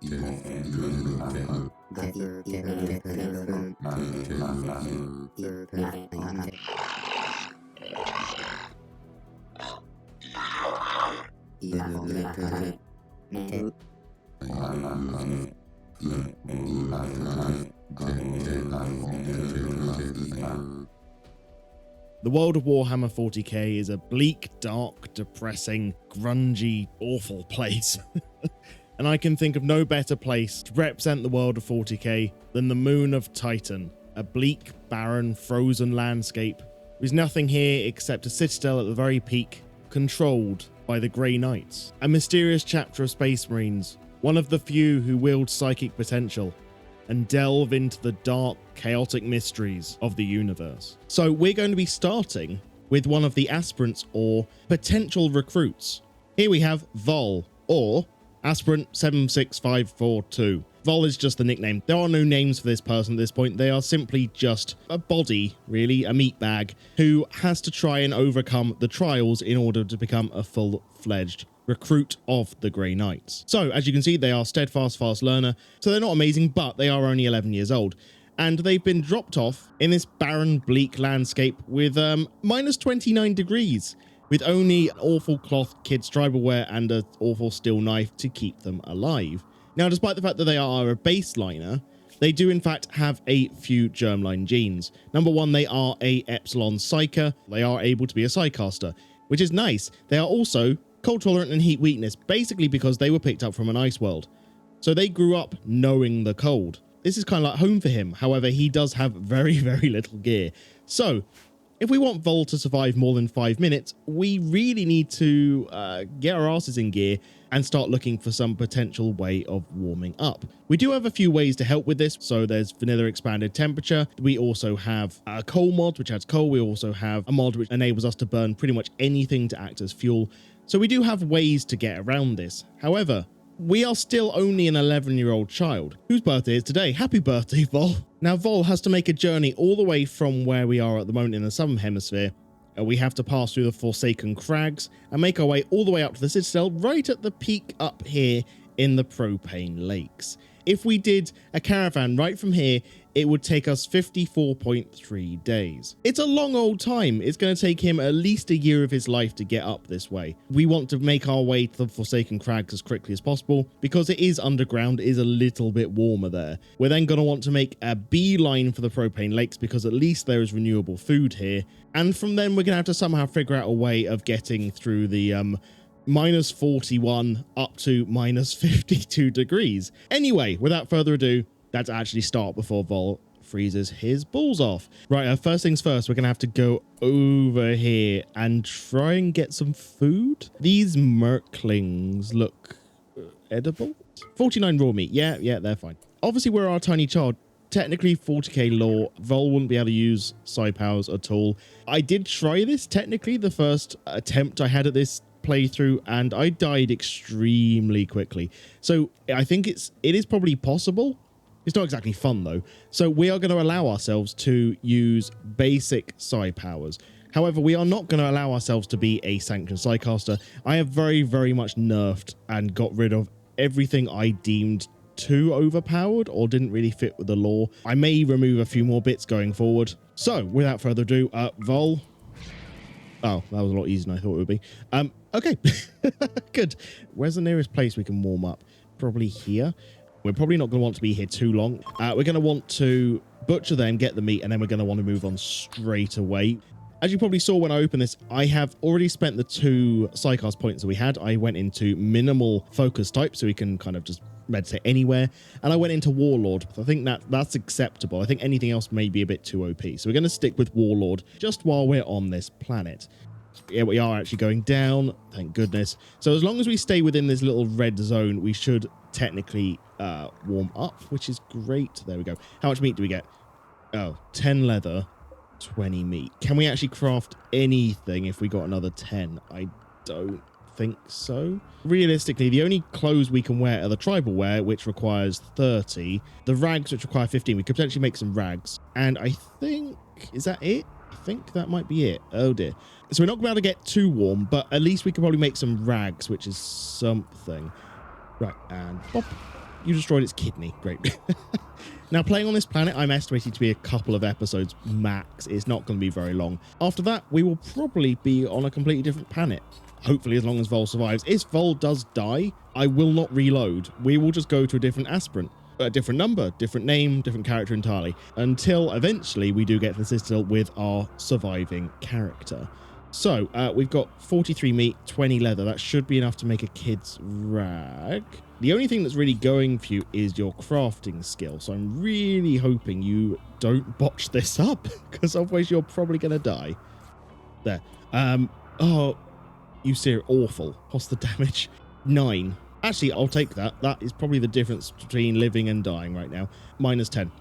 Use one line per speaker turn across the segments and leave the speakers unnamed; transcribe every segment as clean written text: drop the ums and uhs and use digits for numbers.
The world of Warhammer 40k is a bleak, dark, depressing, grungy, awful place. And I can think of no better place to represent the world of 40k than the moon of Titan, a bleak, barren, frozen landscape with nothing here except a citadel at the very peak, controlled by the Grey Knights, a mysterious chapter of Space Marines, one of the few who wield psychic potential and delve into the dark, chaotic mysteries of the universe. So we're going to be starting with one of the aspirants or potential recruits. Here we have Vol, or Aspirant 76542. Vol is just the nickname. There are no names for this person at this point. They are simply just a body, really, a meat bag, who has to try and overcome the trials in order to become a full-fledged recruit of the Grey Knights. So, as you can see, they are steadfast, fast learner. So they're not amazing, but they are only 11 years old. And they've been dropped off in this barren, bleak landscape with minus 29 degrees. With only awful cloth kids tribal wear and an awful steel knife to keep them alive. Now, despite the fact that they are a baseliner, they do in fact have a few germline genes. Number one, they are a epsilon psyker. They are able to be a psycaster, which is nice. They are also cold tolerant and heat weakness, basically because they were picked up from an ice world. So they grew up knowing the cold. This is kind of like home for him. However, he does have very, very little gear. So if we want Vol to survive more than 5 minutes, we really need to get our asses in gear and start looking for some potential way of warming up. We do have a few ways to help with this. So there's vanilla expanded temperature. We also have a coal mod, which adds coal. We also have a mod which enables us to burn pretty much anything to act as fuel. So we do have ways to get around this. However, we are still only an 11-year-old child whose birthday is today. Happy birthday, Vol. Now, Vol has to make a journey all the way from where we are at the moment in the southern hemisphere. We have to pass through the Forsaken Crags and make our way all the way up to the Citadel, right at the peak up here in the Propane Lakes. If we did a caravan right from here, it would take us 54.3 days. It's a long old time. It's going to take him at least a year of his life to get up this way. We want to make our way to the Forsaken Crags as quickly as possible because it is underground, it is a little bit warmer there. We're then going to want to make a beeline for the Propane Lakes because at least there is renewable food here. And from then we're going to have to somehow figure out a way of getting through the minus 41 up to minus 52 degrees. Anyway, without further ado, let's actually start before Vol freezes his balls off. Right, first things first, we're going to have to go over here and try and get some food. These merklings look edible. 49 raw meat. Yeah, they're fine. Obviously, we're our tiny child. Technically, 40k lore, Vol wouldn't be able to use psi powers at all. I did try this, technically, the first attempt I had at this playthrough, and I died extremely quickly. So I think it is probably possible. It's not exactly fun though. So we are going to allow ourselves to use basic psi powers. However, we are not going to allow ourselves to be a sanctioned psycaster. I have very, very much nerfed and got rid of everything I deemed too overpowered or didn't really fit with the lore. I may remove a few more bits going forward. So without further ado, Vol. Oh, that was a lot easier than I thought it would be. Okay, good. Where's the nearest place we can warm up? Probably here. We're probably not going to want to be here too long. We're going to want to butcher them, get the meat, and then we're going to want to move on straight away. As you probably saw when I opened this, I have already spent the 2 psycast points that we had. I went into minimal focus type, so we can kind of just meditate anywhere. And I went into Warlord. I think that's acceptable. I think anything else may be a bit too OP. So we're going to stick with Warlord just while we're on this planet. Yeah, we are actually going down, thank goodness. So as long as we stay within this little red zone, we should technically warm up, which is great. There we go. How much meat do we get? Oh, 10 leather, 20 meat. Can we actually craft anything if we got another 10? I don't think so. Realistically, the only clothes we can wear are the tribal wear, which requires 30. The rags, which require 15. We could potentially make some rags. And I think, is that it? I think that might be it. Oh dear. So we're not going to be able to get too warm, but at least we could probably make some rags, which is something. Right, and pop. You destroyed its kidney. Great. Now, playing on this planet, I'm estimating to be a couple of episodes max. It's not going to be very long. After that, we will probably be on a completely different planet. Hopefully, as long as Vol survives. If Vol does die, I will not reload. We will just go to a different aspirant. A different number, different name, different character entirely. Until eventually we do get to the Citadel with our surviving character. So, we've got 43 meat, 20 leather. That should be enough to make a kid's rag. The only thing that's really going for you is your crafting skill. So I'm really hoping you don't botch this up, because otherwise you're probably going to die. There. Oh, you see, awful. What's the damage? 9. Actually, I'll take that. That is probably the difference between living and dying right now. Minus 10.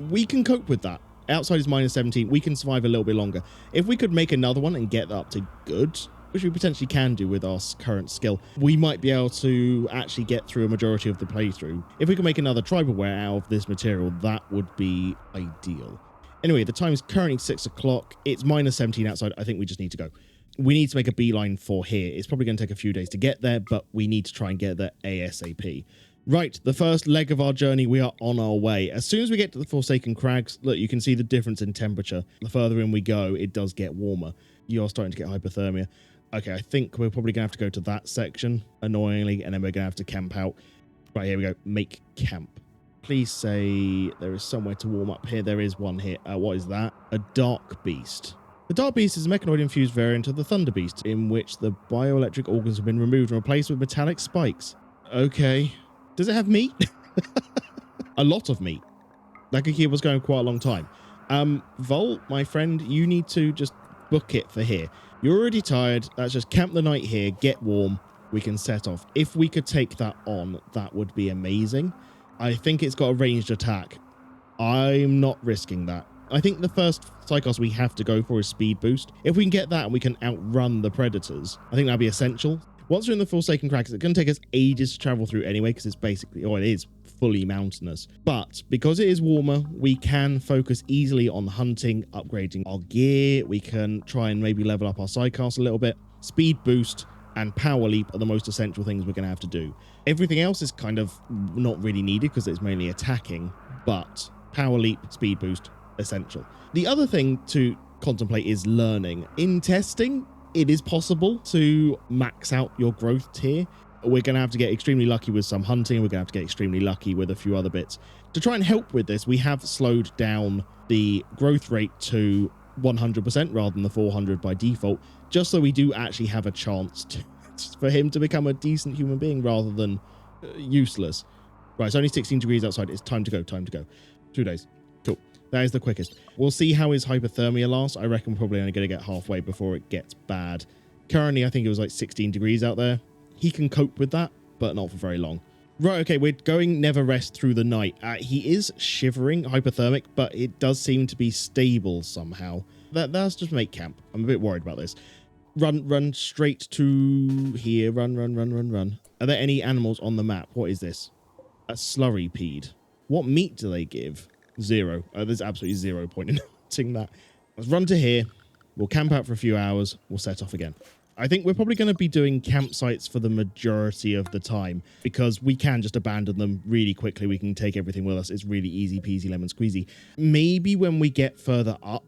We can cope with that. Outside is minus 17. We can survive a little bit longer. If we could make another one and get that up to good, which we potentially can do with our current skill, we might be able to actually get through a majority of the playthrough. If we can make another tribal wear out of this material, that would be ideal. Anyway, the time is currently 6 o'clock. It's minus 17 outside. I think we just need to go. We need to make a beeline for here. It's probably going to take a few days to get there, but we need to try and get there ASAP. Right, the first leg of our journey, we are on our way. As soon as we get to the Forsaken Crags, look, you can see the difference in temperature. The further in we go, it does get warmer. You're starting to get hypothermia. Okay, I think we're probably going to have to go to that section, annoyingly, and then we're going to have to camp out. Right, here we go. Make camp. Please say there is somewhere to warm up here. There is one here. What is that? A dark beast. The Dark Beast is a mechanoid-infused variant of the Thunder Beast, in which the bioelectric organs have been removed and replaced with metallic spikes. Okay. Does it have meat? A lot of meat. That could keep us going quite a long time. Volt, my friend, you need to just book it for here. You're already tired. Let's just camp the night here, get warm. We can set off. If we could take that on, that would be amazing. I think it's got a ranged attack. I'm not risking that. I think the first psychos we have to go for is speed boost. If we can get that and we can outrun the predators, I think that'd be essential. Once we're in the Forsaken Crags, it's going to take us ages to travel through anyway, because it's basically, or it is fully mountainous. But because it is warmer, we can focus easily on hunting, upgrading our gear. We can try and maybe level up our sidecast a little bit. Speed boost and power leap are the most essential things we're going to have to do. Everything else is kind of not really needed because it's mainly attacking, but power leap, speed boost, essential. The other thing to contemplate is learning. In testing, it is possible to max out your growth tier. We're going to have to get extremely lucky with some hunting. We're going to have to get extremely lucky with a few other bits. To try and help with this, we have slowed down the growth rate to 100% rather than the 400 by default, just so we do actually have a chance for him to become a decent human being rather than useless. Right, it's only 16 degrees outside. It's time to go, 2 days. Cool. That is the quickest. We'll see how his hypothermia lasts. I reckon we're probably only going to get halfway before it gets bad. Currently, I think it was like 16 degrees out there. He can cope with that, but not for very long. Right, okay, we're going never rest through the night. He is shivering, hypothermic, but it does seem to be stable somehow. That's just make camp. I'm a bit worried about this. Run straight to here. Run. Are there any animals on the map? What is this? A slurrypede. What meat do they give? 0. There's absolutely 0 point in hunting that. Let's run to here. We'll camp out for a few hours. We'll set off again. I think we're probably going to be doing campsites for the majority of the time because we can just abandon them really quickly. We can take everything with us. It's really easy peasy lemon squeezy. Maybe when we get further up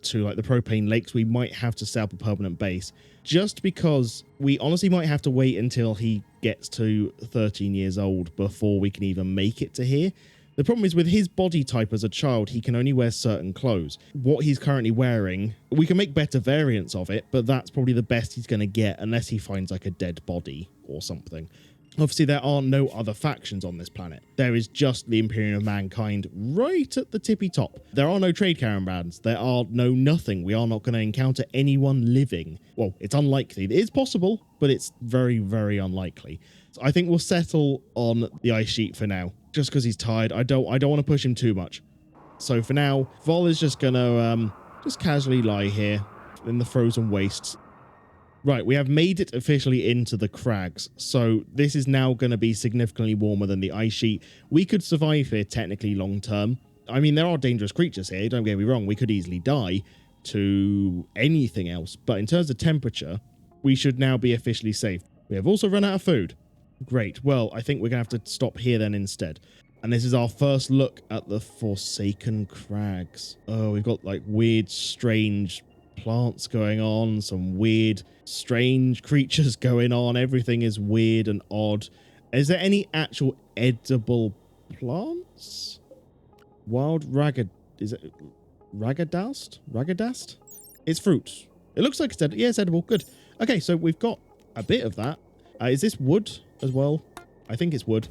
to like the propane lakes, we might have to set up a permanent base just because we honestly might have to wait until he gets to 13 years old before we can even make it to here. The problem is with his body type as a child, he can only wear certain clothes. What he's currently wearing, we can make better variants of it, but that's probably the best he's going to get unless he finds like a dead body or something. Obviously, there are no other factions on this planet. There is just the Imperium of Mankind right at the tippy top. There are no trade caravans. There are no nothing. We are not going to encounter anyone living. Well, it's unlikely. It is possible, but it's very, very unlikely. So I think we'll settle on the ice sheet for now, just because he's tired. I don't want to push him too much. So for now, Vol is just going to just casually lie here in the frozen wastes. Right, we have made it officially into the crags, so this is now going to be significantly warmer than the ice sheet. We could survive here technically long term. I mean, there are dangerous creatures here, don't get me wrong. We could easily die to anything else, but in terms of temperature, we should now be officially safe. We have also run out of food. Great, well, I think we're going to have to stop here then instead. And this is our first look at the Forsaken Crags. Oh, we've got like weird, strange plants going on, some weird, strange creatures going on. Everything is weird and odd. Is there any actual edible plants? Wild ragged... Is it ragadast? Ragadast? It's fruit. It looks like it's edible. Yeah, it's edible. Good. Okay, so we've got a bit of that. Is this wood as well? I think it's wood.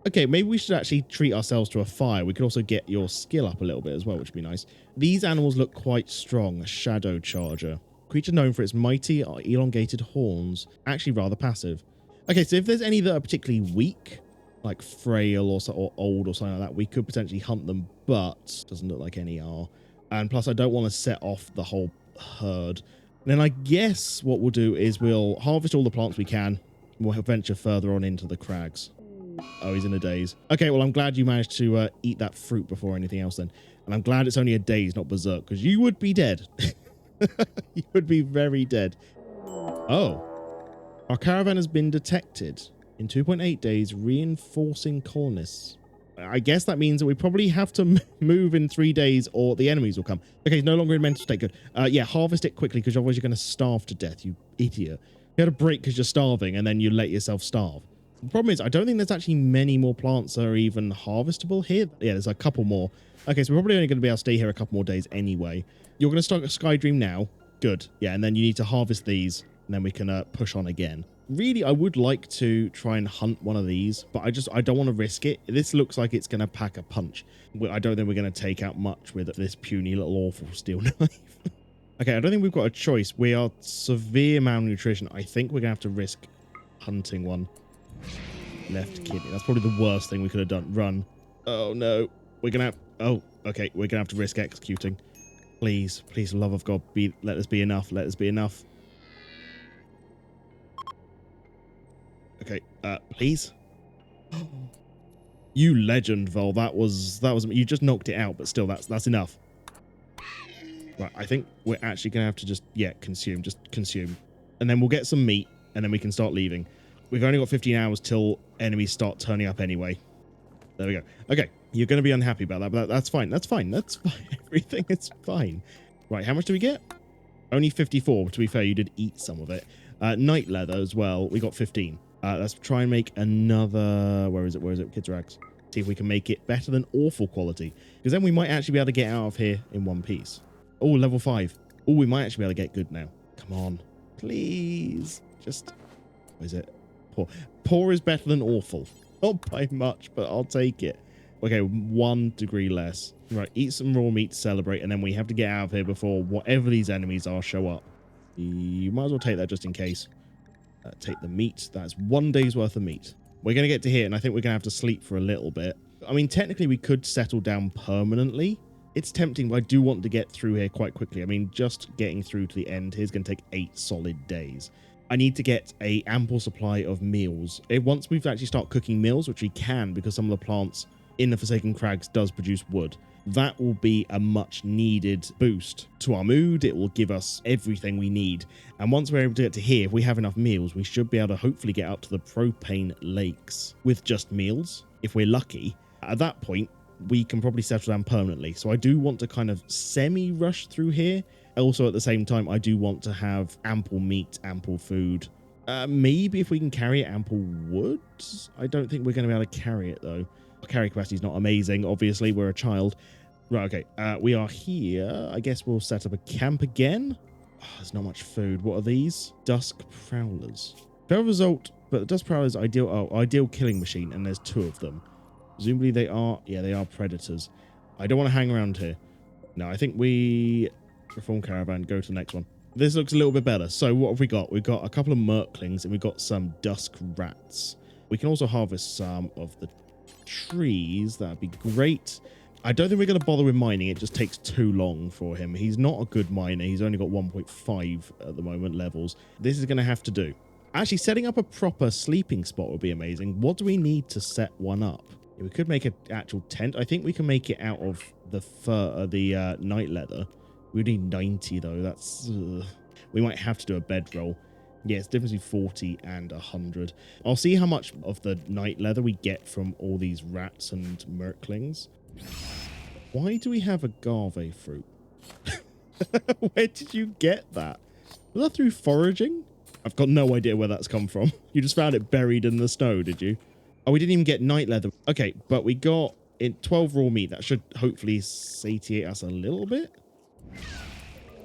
Okay, maybe we should actually treat ourselves to a fire. We could also get your skill up a little bit as well, which would be nice. These animals look quite strong. A shadow charger. Creature known for its mighty elongated horns. Actually rather passive. Okay, so if there's any that are particularly weak, like frail or old or something like that, we could potentially hunt them, but doesn't look like any are. And plus, I don't want to set off the whole herd. And then I guess what we'll do is we'll harvest all the plants we can. And we'll venture further on into the crags. Oh, he's in a daze. Okay, well, I'm glad you managed to eat that fruit before anything else then. And I'm glad it's only a daze, not berserk, because you would be dead. You would be very dead. Oh. Our caravan has been detected. In 2.8 days, reinforcing colonists. I guess that means that we probably have to move in 3 days or the enemies will come. Okay, he's no longer in mental state. Good. Yeah, harvest it quickly because otherwise you're going to starve to death, you idiot. You had a break because you're starving and then you let yourself starve. The problem is, I don't think there's actually many more plants that are even harvestable here. Yeah, there's a couple more. Okay, so we're probably only going to be able to stay here a couple more days anyway. You're going to start a Sky Dream now. Good. Yeah, and then you need to harvest these, and then we can push on again. Really, I would like to try and hunt one of these, but I don't want to risk it. This looks like it's going to pack a punch. I don't think we're going to take out much with this puny little awful steel knife. Okay, I don't think we've got a choice. We are severe malnutrition. I think we're going to have to risk hunting one. Left kidney. That's probably the worst thing we could have done. Run. Oh, no. We're going to have... Oh, okay. We're going to have to risk executing. Please, please, love of God, let us be enough. Let us be enough. Okay, please. You legend, Vol. That was you just knocked it out, but still that's enough. Right, I think we're actually gonna have to just consume. And then we'll get some meat and then we can start leaving. We've only got 15 hours till enemies start turning up anyway. There we go. Okay, you're gonna be unhappy about that, but that's fine. That's fine. Everything is fine. Right, how much do we get? Only 54. To be fair, you did eat some of it. Night leather as well. We got 15. Let's try and make another... Where is it? Kids Rags. See if we can make it better than awful quality. Because then we might actually be able to get out of here in one piece. Oh, level 5. Oh, we might actually be able to get good now. Come on. Please. Just... What is it? Poor. Poor is better than awful. Not by much, but I'll take it. Okay, 1 degree less. Right, eat some raw meat to celebrate, and then we have to get out of here before whatever these enemies are show up. You might as well take that just in case. Take the meat. That's 1 day's worth of meat. We're going to get to here, and I think we're going to have to sleep for a little bit. I mean, technically, we could settle down permanently. It's tempting, but I do want to get through here quite quickly. I mean, just getting through to the end here is going to take 8 solid days. I need to get a ample supply of meals. Once we've actually start cooking meals, which we can because some of the plants in the Forsaken Crags does produce wood, that will be a much needed boost to our mood. It will give us everything we need. And once we're able to get to here, if we have enough meals, we should be able to hopefully get up to the propane lakes with just meals. If we're lucky, at that point, we can probably settle down permanently. So I do want to kind of semi-rush through here. Also, at the same time, I do want to have ample meat, ample food. Maybe if we can carry it, ample wood. I don't think we're going to be able to carry it, though. Our carry capacity is not amazing. Obviously, we're a child. Right, okay. We are here. I guess we'll set up a camp again. Oh, there's not much food. What are these? Dusk Prowlers. Fair result But the Dust Prowler is ideal. Oh, ideal killing machine, and there's 2 of them. Presumably they are, yeah, they are predators. I don't want to hang around here. No, I think we reform caravan, go to the next one. This looks a little bit better. So what have we got? We've got a couple of merklings, and we've got some dusk rats. We can also harvest some of the trees. That'd be great. I don't think we're going to bother with mining. It just takes too long for him. He's not a good miner. He's only got 1.5 at the moment levels. This is going to have to do. Actually, setting up a proper sleeping spot would be amazing. What do we need to set one up? We could make an actual tent. I think we can make it out of the fur, the night leather. We need 90 though. That's we might have to do a bedroll. Yeah, it's difference between 40 and 100. I'll see how much of the night leather we get from all these rats and merklings. Why do we have agave fruit? Where did you get that? Was that through foraging? I've got no idea where that's come from. You just found it buried in the snow, did you? Oh, we didn't even get night leather. Okay, but we got in 12 raw meat. That should hopefully satiate us a little bit.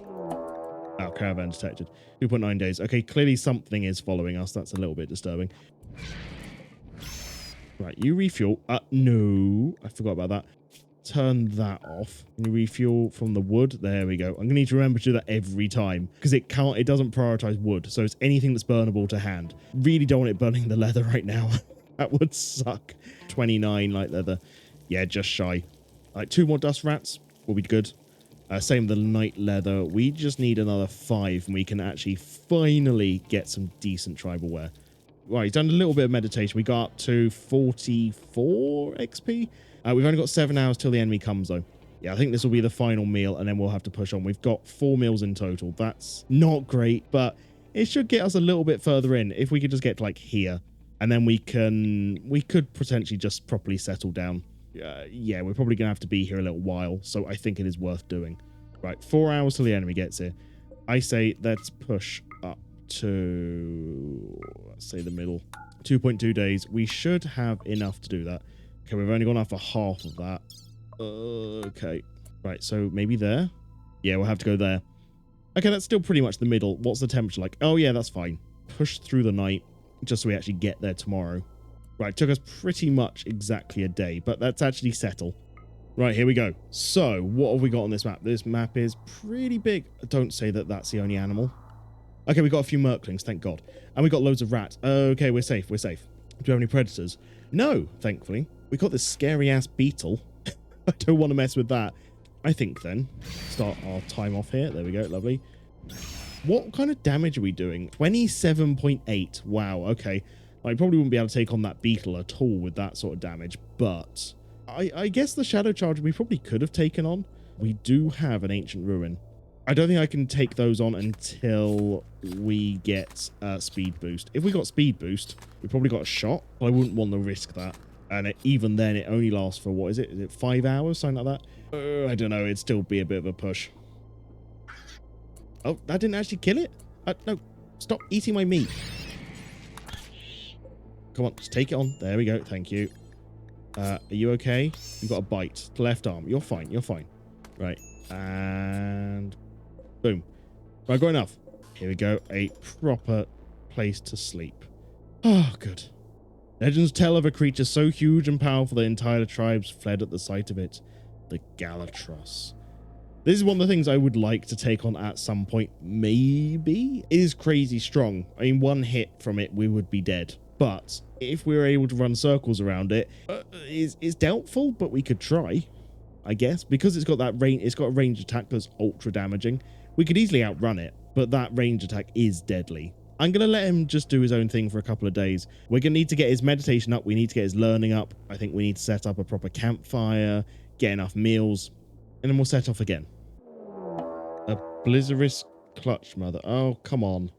Oh, caravan detected. 2.9 days. Okay, clearly something is following us. That's a little bit disturbing. Right, you refuel. No, I forgot about that. Turn that off. Can you refuel from the wood? There we go. I'm gonna need to remember to do that every time because it doesn't prioritize wood, so it's anything that's burnable to hand. Really don't want it burning the leather right now. That would suck. 29 light leather. Yeah, just shy. Like 2 more dust rats will be good. Same with the night leather. We just need another 5 and we can actually finally get some decent tribal wear. Right, he's done a little bit of meditation. We got up to 44 XP. We've only got 7 hours till the enemy comes, though. Yeah, I think this will be the final meal, and then we'll have to push on. We've got 4 meals in total. That's not great, but it should get us a little bit further in. If we could just get to, like, here, and then we could potentially just properly settle down. Yeah, we're probably going to have to be here a little while, so I think it is worth doing. Right, 4 hours till the enemy gets here. I say let's push up to, let's say the middle. 2.2 days. We should have enough to do that. Okay, we've only gone up for half of that. Okay. Right, so maybe there? Yeah, we'll have to go there. Okay, that's still pretty much the middle. What's the temperature like? Oh, yeah, that's fine. Push through the night just so we actually get there tomorrow. Right, took us pretty much exactly a day, but let's actually settle. Right, here we go. So, what have we got on this map? This map is pretty big. Don't say that that's the only animal. Okay, we got a few merklings, thank God. And we got loads of rats. Okay, we're safe, we're safe. Do we have any predators? No, thankfully. We got this scary-ass beetle. I don't want to mess with that. I think then, start our time off here. There we go, lovely. What kind of damage are we doing? 27.8. Wow, okay. I probably wouldn't be able to take on that beetle at all with that sort of damage, but I guess the Shadow Charge we probably could have taken on. We do have an Ancient Ruin. I don't think I can take those on until we get speed boost. If we got speed boost, we probably got a shot, but I wouldn't want to risk that. And even then, it only lasts for, what is it? Is it 5 hours? Something like that? I don't know. It'd still be a bit of a push. Oh, that didn't actually kill it? No, stop eating my meat. Come on, just take it on. There we go. Thank you. Are you okay? You've got a bite. Left arm. You're fine. You're fine. Right. And boom. Right, got enough. Here we go. A proper place to sleep. Oh, good. Legends tell of a creature so huge and powerful that entire tribes fled at the sight of it. The Galatros. This is one of the things I would like to take on at some point. Maybe. It is crazy strong. I mean, one hit from it, we would be dead. But if we were able to run circles around it, it's doubtful, but we could try, I guess. Because it's got that range, it's got a range attack that's ultra damaging. We could easily outrun it, but that range attack is deadly. I'm going to let him just do his own thing for a couple of days. We're going to need to get his meditation up. We need to get his learning up. I think we need to set up a proper campfire, get enough meals, and then we'll set off again. A Blizzardous Clutch Mother. Oh, come on.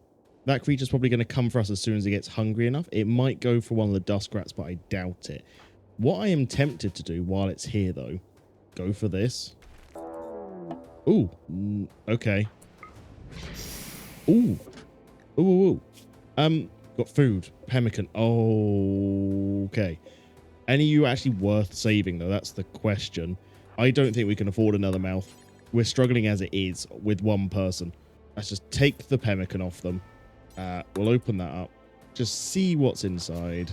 That creature's probably going to come for us as soon as it gets hungry enough. It might go for one of the dusk rats, but I doubt it. What I am tempted to do while it's here, though, go for this. Ooh. Okay. Ooh. Ooh. Got food. Pemmican. Oh, okay. Any of you actually worth saving, though? That's the question. I don't think we can afford another mouth. We're struggling as it is with one person. Let's just take the pemmican off them. We'll open that up. Just see what's inside.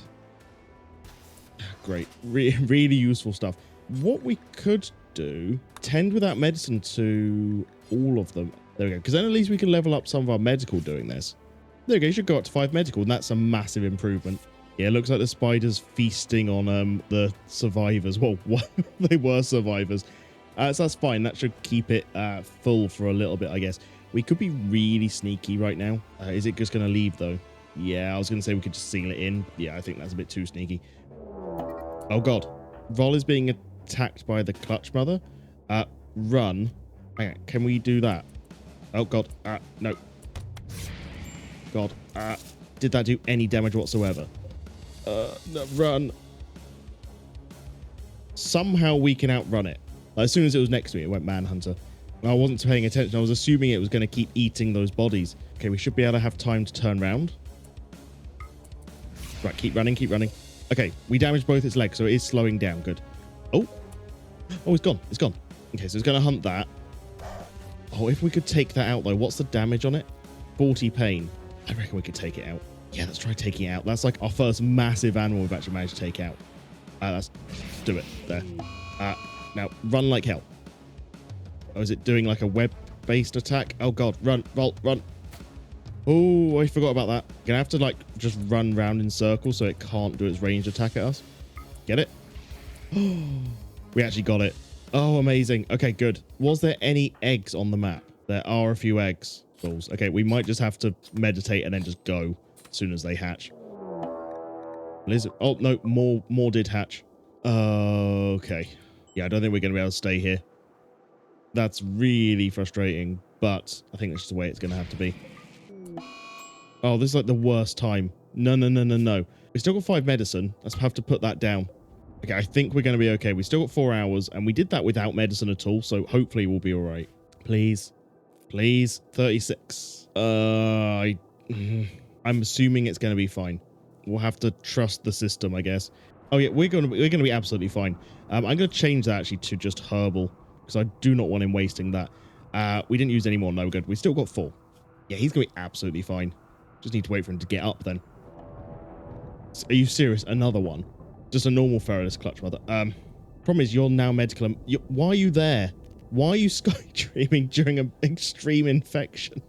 Great. Really useful stuff. What we could do, tend without medicine to all of them. There we go. Because then at least we can level up some of our medical doing this. There we go. You should go up to 5 medical, and that's a massive improvement. Yeah, it looks like the spider's feasting on the survivors. Well, they were survivors. So that's fine. That should keep it full for a little bit, I guess. We could be really sneaky right now. Is it just going to leave, though? Yeah, I was going to say we could just seal it in. Yeah, I think that's a bit too sneaky. Oh, God. Vol is being attacked by the clutch mother. Run. Hang on. Can we do that? Oh, God. No. God. Did that do any damage whatsoever? No, run. Somehow we can outrun it. As soon as it was next to me, it went Manhunter. I wasn't paying attention. I was assuming it was going to keep eating those bodies. Okay, we should be able to have time to turn around. Right, keep running, keep running. Okay, we damaged both its legs, so it is slowing down. Good. Oh, it's gone. It's gone. Okay, so it's going to hunt that. Oh, if we could take that out, though, what's the damage on it? 40 pain. I reckon we could take it out. Yeah, let's try taking it out. That's like our first massive animal we've actually managed to take out. Let's do it. There. Now, run like hell. Oh, is it doing like a web-based attack? Oh, God. Run, Volt, run. Oh, I forgot about that. Gonna have to, like, just run round in circles so it can't do its ranged attack at us. Get it? We actually got it. Oh, amazing. Okay, good. Was there any eggs on the map? There are a few eggs. Balls. Okay, we might just have to meditate and then just go as soon as they hatch. Lizard. Oh, no. More did hatch. Okay. Yeah, I don't think we're going to be able to stay here. That's really frustrating, but I think that's just the way it's going to have to be. Oh, this is like the worst time. No. We still got 5 medicine. Let's have to put that down. Okay, I think we're going to be okay. We still got 4 hours, and we did that without medicine at all, so hopefully we'll be all right. Please. Please. 36. I'm assuming it's going to be fine. We'll have to trust the system, I guess. Oh, yeah, we're going to be absolutely fine. I'm going to change that, actually, to just herbal, because I do not want him wasting that. We didn't use any more. No, good. We still got 4. Yeah, he's going to be absolutely fine. Just need to wait for him to get up, then. Are you serious? Another one? Just a normal Feralus clutch mother. Problem is, you're now medical. Why are you there? Why are you skydreaming during an extreme infection?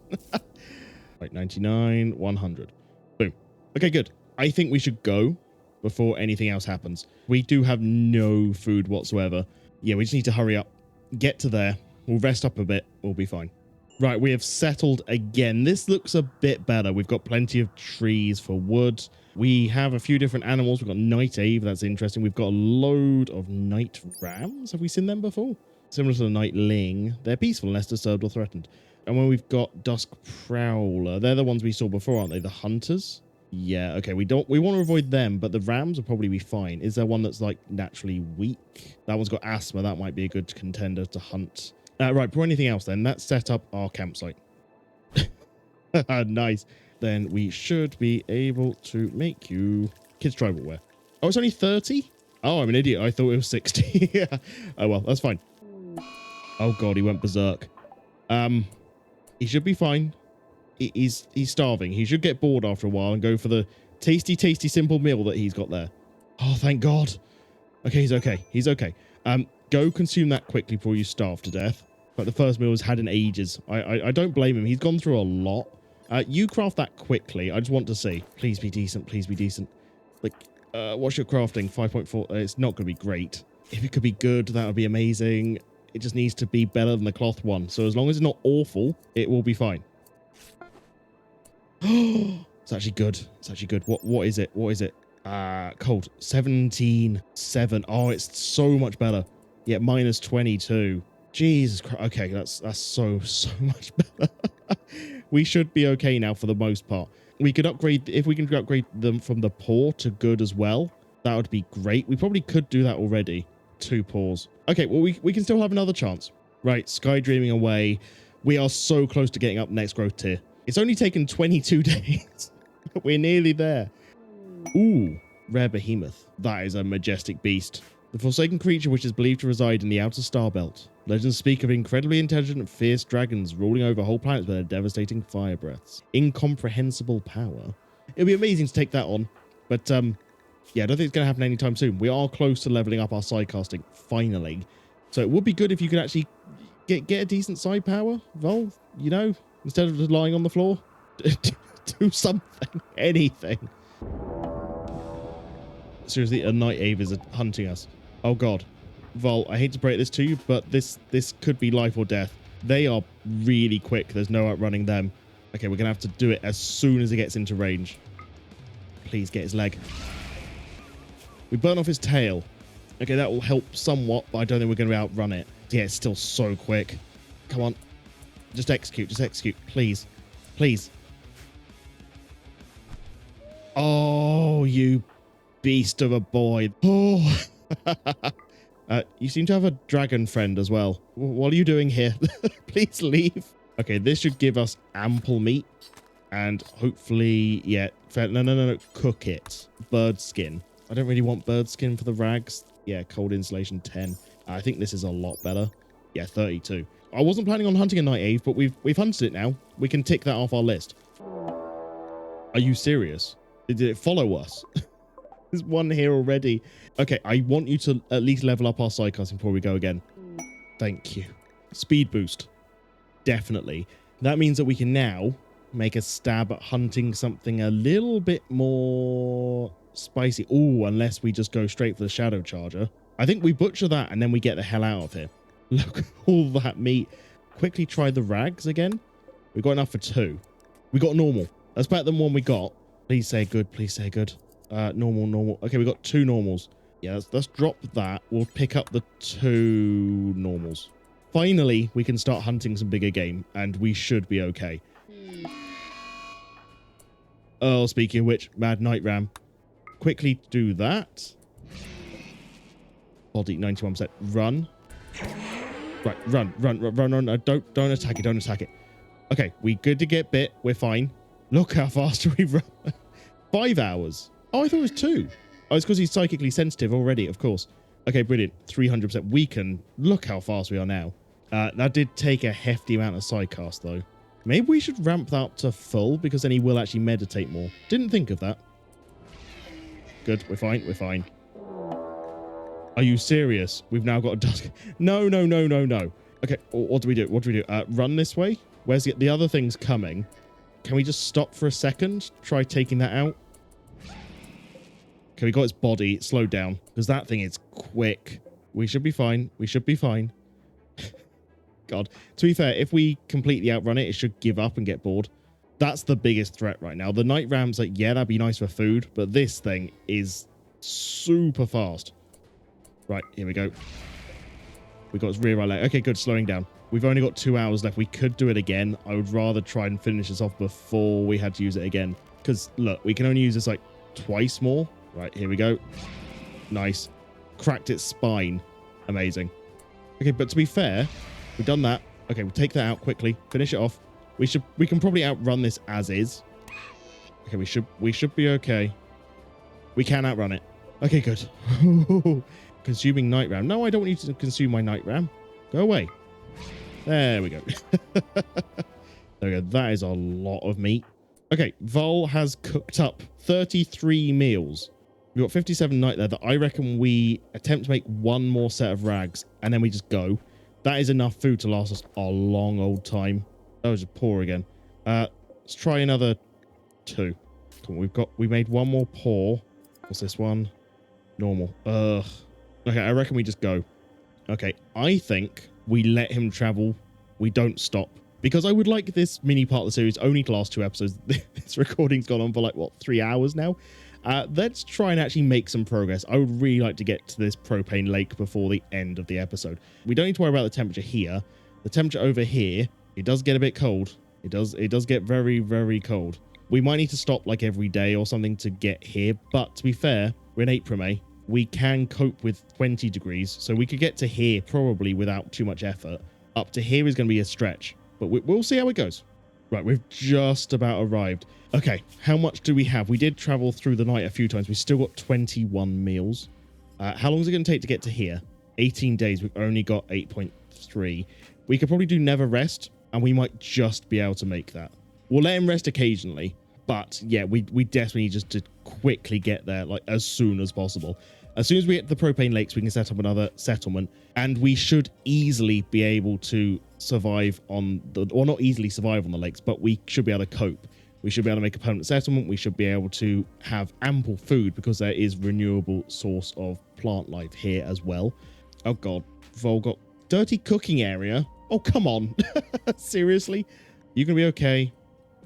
Right, 99, 100. Boom. Okay, good. I think we should go before anything else happens. We do have no food whatsoever. Yeah, we just need to hurry up. Get to there. We'll rest up a bit. We'll be fine. Right, we have settled again. This looks a bit better. We've got plenty of trees for wood. We have a few different animals. We've got night ave. That's interesting. We've got a load of night rams. Have we seen them before? Similar to the night ling. They're peaceful unless disturbed or threatened. And when we've got dusk prowler, they're the ones we saw before, aren't they? The hunters? Yeah, okay. We want to avoid them, but the rams will probably be fine. Is there one that's like naturally weak? That one's got asthma. That might be a good contender to hunt. Right, for anything else then, let's set up our campsite. Nice. Then we should be able to make you kids tribal wear. Oh, it's only 30? Oh, I'm an idiot. I thought it was 60. Yeah. Oh, well, that's fine. Oh, God, he went berserk. He should be fine. He's starving. He should get bored after a while and go for the tasty, simple meal that he's got there. Oh, thank God. Okay, he's okay. He's okay. Go consume that quickly before you starve to death. But the first meal was had in ages. I don't blame him. He's gone through a lot. You craft that quickly. I just want to see. Please be decent. Please be decent. Like, what's your crafting? 5.4. It's not going to be great. If it could be good, that would be amazing. It just needs to be better than the cloth one. So as long as it's not awful, it will be fine. It's actually good. It's actually good. What is it? What is it? Cold. 17.7. Oh, it's so much better. Yeah, minus 22. Jesus Christ. Okay, that's so much better. We should be okay now for the most part. We could upgrade, if we can upgrade them from the poor to good as well, that would be great. We probably could do that already. 2 poors. Okay, well, we can still have another chance. Right, sky dreaming away. We are so close to getting up next growth tier. It's only taken 22 days. We're nearly there. Ooh, rare behemoth. That is a majestic beast. The forsaken creature which is believed to reside in the outer star belt. Legends speak of incredibly intelligent and fierce dragons ruling over whole planets with their devastating fire breaths. Incomprehensible power. It'd be amazing to take that on. But yeah, I don't think it's going to happen anytime soon. We are close to leveling up our side casting, finally. So it would be good if you could actually get a decent side power, Vol, you know, instead of just lying on the floor. Do something, anything. Seriously, a night Ave is hunting us. Oh god. Vol, I hate to break this to you, but this could be life or death. They are really quick. There's no outrunning them. Okay, we're gonna have to do it as soon as it gets into range. Please get his leg. We burn off his tail. Okay, that will help somewhat, but I don't think we're gonna outrun it. Yeah, it's still so quick. Come on. Just execute, please. Please. Oh, you beast of a boy. Oh. You seem to have a dragon friend as well. What are you doing here? Please leave. Okay, this should give us ample meat. And hopefully, yeah. No. Cook it. Bird skin. I don't really want bird skin for the rags. Yeah, cold insulation 10. I think this is a lot better. Yeah, 32. I wasn't planning on hunting a night Ave, but we've hunted it now. We can tick that off our list. Are you serious? Did it follow us? There's one here already. Okay, I want you to at least level up our sidecasting before we go again. Thank you. Speed boost. Definitely. That means that we can now make a stab at hunting something a little bit more spicy. Oh, unless we just go straight for the shadow charger. I think we butcher that and then we get the hell out of here. Look at all that meat. Quickly try the rags again. We got enough for 2. We got normal. That's better than one we got. Please say good. Please say good. Normal. Okay, we got 2 normals. Yeah, let's drop that. We'll pick up the 2 normals. Finally, we can start hunting some bigger game, and we should be okay. Oh, speaking of which, Mad Night Ram. Quickly do that. Body 91%. Run. Right, run. Don't attack it. Don't attack it. Okay, we good to get bit. We're fine. Look how fast we run. 5 hours. Oh, I thought it was 2. Oh, it's because he's psychically sensitive already, of course. Okay, brilliant. 300%. We can... Look how fast we are now. That did take a hefty amount of sidecast, though. Maybe we should ramp that up to full, because then he will actually meditate more. Didn't think of that. Good. We're fine. We're fine. Are you serious? We've now got a dusk. No. Okay, what do we do? Run this way? Where's the other thing's coming? Can we just stop for a second? Try taking that out. Okay, we got its body. Slow down. Because that thing is quick. We should be fine. God. To be fair, if we completely outrun it, it should give up and get bored. That's the biggest threat right now. The night ram's like, yeah, that'd be nice for food. But this thing is super fast. Right, here we go. We got its rear right leg. Okay, good. Slowing down. We've only got 2 hours left. We could do it again. I would rather try and finish this off before we had to use it again. Because, look, we can only use this, like, twice more. Right, here we go. Nice. Cracked its spine. Amazing. Okay, but to be fair, we've done that. Okay, we'll take that out quickly. Finish it off. We can probably outrun this as is. Okay, we should be okay. We can outrun it. Okay, good. Consuming night ram. No, I don't want you to consume my night ram. Go away. There we go. There we go. That is a lot of meat. Okay, Vol has cooked up 33 meals. We've got 57 night there that I reckon we attempt to make 1 more set of rags and then we just go. That is enough food to last us a long old time. Oh, just pour again. Let's try another 2. Come on, we made 1 more pour. What's this one? Normal. Ugh. Okay, I reckon we just go. Okay, I think we let him travel. We don't stop. Because I would like this mini part of the series only to last 2 episodes. This recording's gone on for like, what, 3 hours now? Let's try and actually make some progress. I would really like to get to this propane lake before the end of the episode. We don't need to worry about the temperature here. The temperature over here, it does get a bit cold. It does get very, very cold. We might need to stop like every day or something to get here. But to be fair, we're in April, May. We can cope with 20 degrees. So we could get to here probably without too much effort. Up to here is going to be a stretch. But we'll see how it goes. Right, we've just about arrived. Okay, how much do we have? We did travel through the night a few times. We've still got 21 meals. How long is it going to take to get to here? 18 days. We've only got 8.3. We could probably do never rest, and we might just be able to make that. We'll let him rest occasionally, But yeah, we definitely need just to quickly get there, like as soon as possible. As soon as we get to the propane lakes, we can set up another settlement, and we should easily be able to survive on the, or not easily survive on the lakes, but we should be able to cope. We should be able to make a permanent settlement. We should be able to have ample food because there is renewable source of plant life here as well. Oh God, Vol got dirty cooking area. Oh, come on. Seriously? You're going to be okay.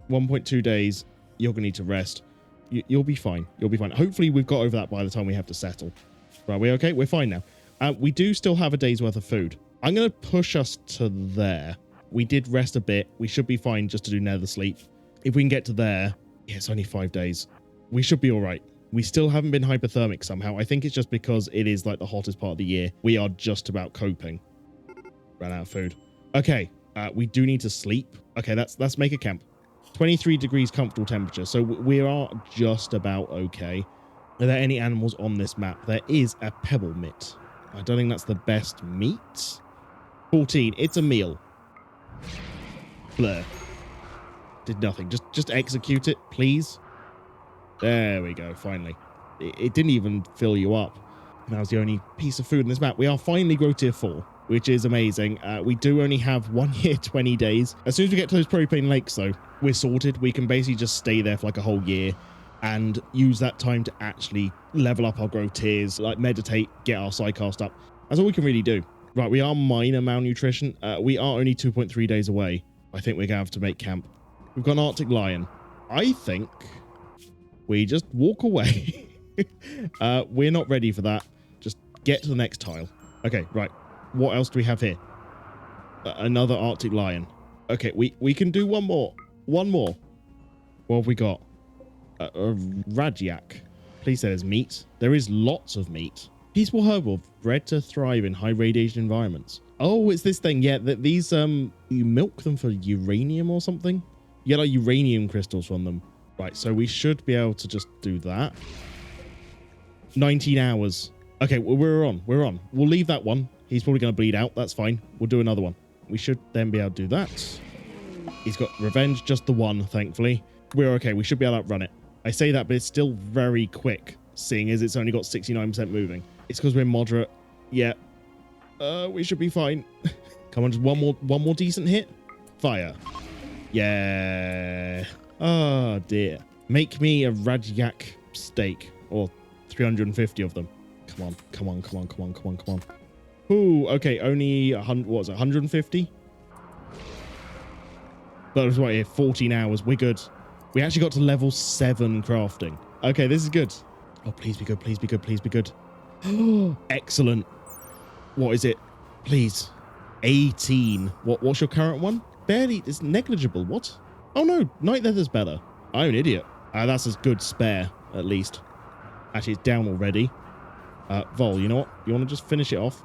1.2 days. You're going to need to rest. You'll be fine. You'll be fine. Hopefully we've got over that by the time we have to settle. Right, we okay? We're fine now. We do still have a day's worth of food. I'm going to push us to there. We did rest a bit. We should be fine just to do nether sleep. If we can get to there, yeah, it's only 5 days. We should be all right. We still haven't been hypothermic somehow. I think it's just because it is like the hottest part of the year. We are just about coping. Ran out of food. Okay, we do need to sleep. Okay, let's make a camp. 23 degrees comfortable temperature, so we are just about okay. Are there any animals on this map? There is a pebble mitt. I don't think that's the best meat. 14, it's a meal. Blur. Did nothing. Just execute it, please. There we go, finally. It didn't even fill you up. That was the only piece of food in this map. We are finally grow tier 4, which is amazing. We do only have 1 year, 20 days. As soon as we get to those propane lakes, though, we're sorted. We can basically just stay there for like a whole year and use that time to actually level up our growth tiers, like meditate, get our psycast up. That's all we can really do. Right, we are minor malnutrition. We are only 2.3 days away. I think we're going to have to make camp. We've got an Arctic lion. I think we just walk away. We're not ready for that. Just get to the next tile. Okay, right. What else do we have here? Another Arctic lion. Okay, we can do one more. One more. What have we got? A Rajyak. Please say there's meat. There is lots of meat. Peaceful herbivore, bred to thrive in high radiation environments. Oh, it's this thing. Yeah, that these you milk them for uranium or something. You get like uranium crystals from them. Right, so we should be able to just do that. 19 hours. Okay, we're on. We're on. We'll leave that one. He's probably going to bleed out. That's fine. We'll do another one. We should then be able to do that. He's got revenge, just the one, thankfully. We're okay. We should be able to outrun it. I say that, but it's still very quick, seeing as it's only got 69% moving. It's because we're moderate. Yeah. We should be fine. Come on, just one more decent hit. Fire. Yeah. Oh, dear. Make me a Rajyak steak, or 350 of them. Come on, come on, come on, come on, come on, come on. Ooh, okay, only 100, what was it, 150? That was right here, 14 hours. We're good. We actually got to level 7 crafting. Okay, this is good. Oh, please be good, please be good, please be good. Excellent. What is it? Please. 18. What's your current one? Barely, it's negligible. What? Oh no, night leather's better. I'm an idiot. That's a good spare, at least. Actually, it's down already. Vol, you know what? You want to just finish it off?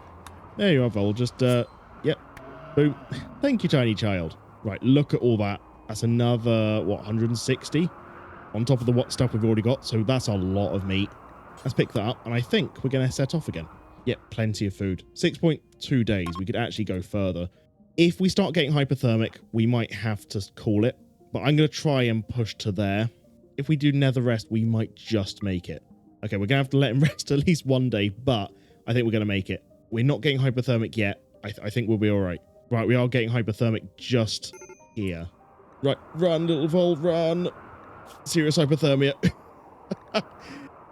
There you are, Vol. Just, yep. Boom. Thank you, tiny child. Right, look at all that. That's another, what, 160? On top of the what stuff we've already got. So that's a lot of meat. Let's pick that up, and I think we're going to set off again. Yep, plenty of food. 6.2 days. We could actually go further. If we start getting hypothermic, we might have to call it. But I'm going to try and push to there. If we do nether rest, we might just make it. Okay, we're going to have to let him rest at least one day, but I think we're going to make it. We're not getting hypothermic yet. I think we'll be all right. Right, we are getting hypothermic just here. Right, run, little Vol, run. Serious hypothermia.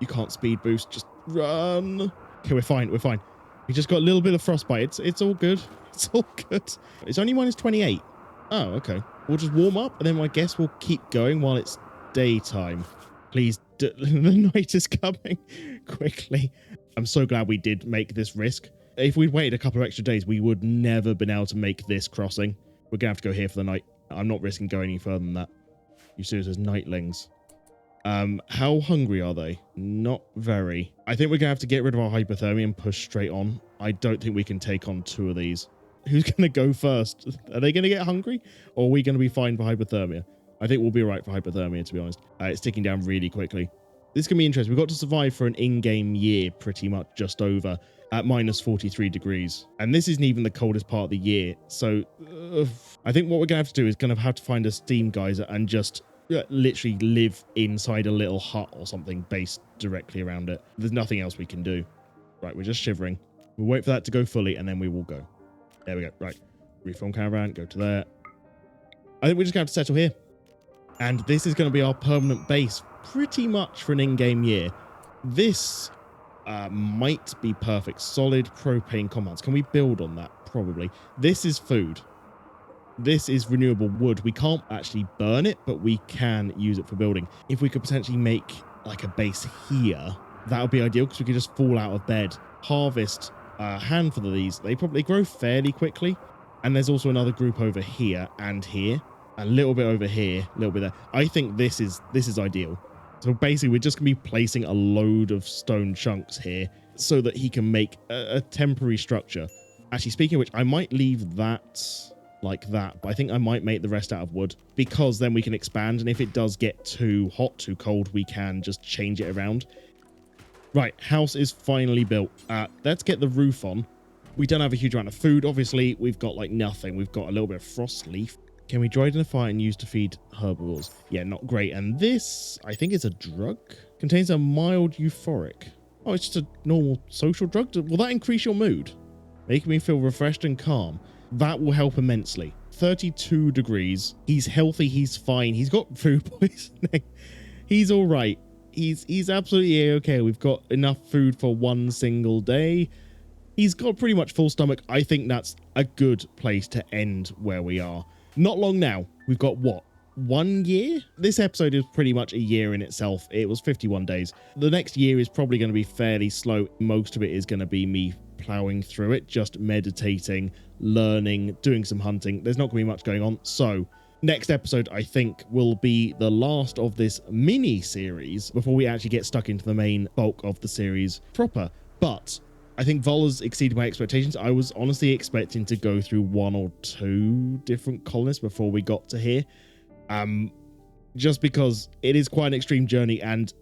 You can't speed boost, just run. Okay, we're fine, we're fine. We just got a little bit of frostbite. It's all good. It's all good. It's only minus 28. Oh, okay. We'll just warm up, and then I guess we'll keep going while it's daytime. Please, the night is coming quickly. I'm so glad we did make this risk. If we'd waited a couple of extra days, we would never been able to make this crossing. We're going to have to go here for the night. I'm not risking going any further than that. You see, there's nightlings. How hungry are they? Not very. I think we're going to have to get rid of our hypothermia and push straight on. I don't think we can take on 2 of these. Who's going to go first? Are they going to get hungry? Or are we going to be fine for hypothermia? I think we'll be all right for hypothermia, to be honest. It's ticking down really quickly. This can be interesting. We've got to survive for an in-game year, pretty much just over, at minus 43 degrees. And this isn't even the coldest part of the year. So I think what we're going to have to do is kind of have to find a steam geyser and just literally live inside a little hut or something based directly around it. There's nothing else we can do. Right, we're just shivering. We'll wait for that to go fully, and then we will go. There we go. Right. Reform caravan, go to there. I think we're just going to have to settle here. And this is going to be our permanent base pretty much for an in-game year. This might be perfect. Solid propane compounds. Can we build on that? Probably. This is food. This is renewable wood. We can't actually burn it, but we can use it for building. If we could potentially make like a base here, that would be ideal because we could just fall out of bed, harvest a handful of these. They probably grow fairly quickly. And there's also another group over here and here, a little bit over here, a little bit there. I think this is ideal. So basically, we're just going to be placing a load of stone chunks here so that he can make a temporary structure. Actually, speaking of which, I might leave that like that, but I think I might make the rest out of wood because then we can expand. And if it does get too hot, too cold, we can just change it around. Right, house is finally built. Let's get the roof on. We don't have a huge amount of food. Obviously, we've got like nothing. We've got a little bit of frost leaf. Can we dry it in a fire and use to feed herbivores? Yeah, not great. And this, I think it's a drug. Contains a mild euphoric. Oh, it's just a normal social drug. Will that increase your mood? Making me feel refreshed and calm. That will help immensely. 32 degrees. He's healthy. He's fine. He's got food poisoning. He's all right. He's absolutely okay. We've got enough food for one single day. He's got pretty much full stomach. I think that's a good place to end where we are. Not long now. We've got what? 1 year? This episode is pretty much a year in itself. It was 51 days. The next year is probably going to be fairly slow. Most of it is going to be me plowing through it, just meditating, learning, doing some hunting. There's not going to be much going on. So next episode, I think, will be the last of this mini series before we actually get stuck into the main bulk of the series proper. But I think Vol has exceeded my expectations. I was honestly expecting to go through 1 or 2 different colonists before we got to here. Just because it is quite an extreme journey, and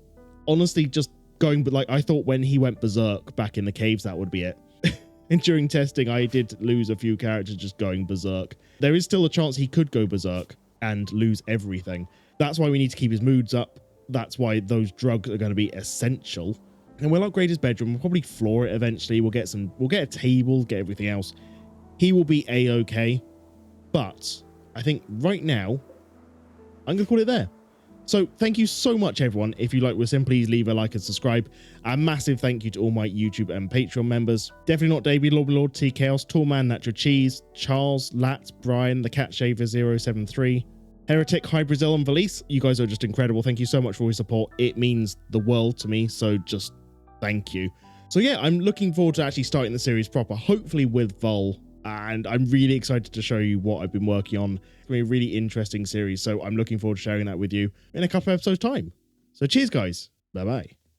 honestly, just going, but like I thought when he went berserk back in the caves, that would be it. And during testing, I did lose a few characters just going berserk. There is still a chance he could go berserk and lose everything. That's why we need to keep his moods up. That's why those drugs are going to be essential. And we'll upgrade his bedroom. We'll probably floor it eventually. We'll get a table, get everything else. He will be a-okay. But I think right now, I'm going to call it there. So thank you so much, everyone. If you like Wisdom, please leave a like and subscribe. A massive thank you to all my YouTube and Patreon members. Definitely Not David, Lord T Chaos, Tallman, Natural Cheese, Charles, Lat, Brian, The Cat Shaver 073, Heretic, Hybrizil, and Valise. You guys are just incredible. Thank you so much for all your support. It means the world to me. So just thank you. So yeah, I'm looking forward to actually starting the series proper, hopefully with Vol. And I'm really excited to show you what I've been working on. It's going to be a really interesting series. So I'm looking forward to sharing that with you in a couple of episodes' time. So cheers, guys. Bye-bye.